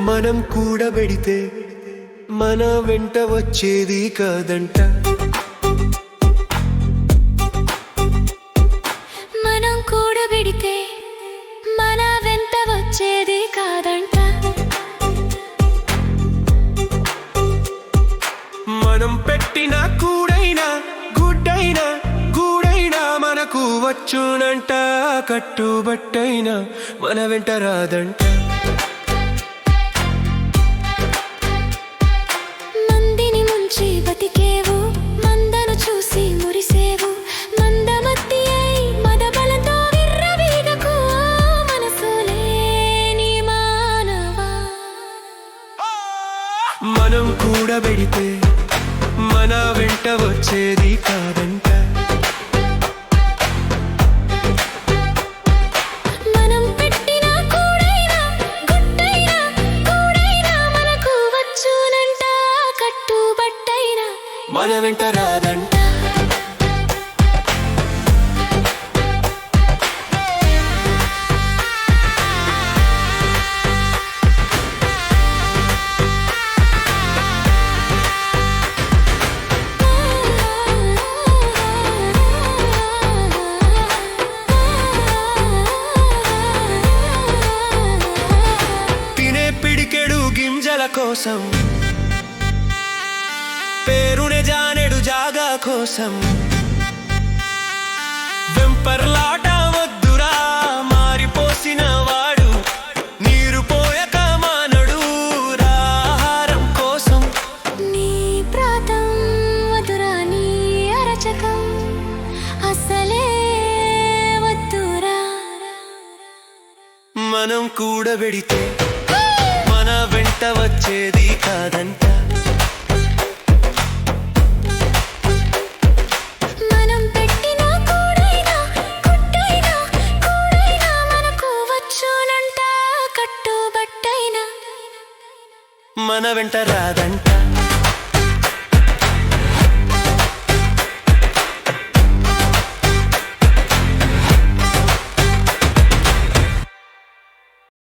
మనం కూడబెడితే మన వెంట వచ్చేది కాదంట. మనం కూడబెడితే మన వెంట వచ్చేది కాదంట. మనం పెట్టిన కూడైనా గుడ్డైనా గూడైనా మనకు వచ్చునంట. కట్టుబట్టైనా మన వెంట రాదంట. మందిని ముంచి బతికేవు, మందను చూసి మురిసేవు. మందమతి అయి మదబలంతో విర్రవీగకు, మనసులేని మానవా. మనం కూడబెడితే మన వెంట వచ్చేది కాదంట. మనం పెట్టిన కూడైనా గుడ్డైనా గూడైనా మనకు వచ్చునంట. కట్టుబట్టైనా మన వెంట రాదంట. తినే పిడికెడు గింజల కోసం, పేరునే జానెడు జాగా కోసం, వెంపర్లాట వద్దురా మారిపోసిన వాడు. నీరు పోయక మానడు ఆహారం కోసం. నీ ప్రాతం వదురా, నీ అరచకం అసలే వద్దురా. మనం కూడబెడితే మన వెంట వచ్చేది కాదంట. మనం పెట్టిన కూడైనా గుడ్డైనా గూడైనా మనకు వచ్చునంట. కట్టుబట్టైనా మన వెంట రాదంట.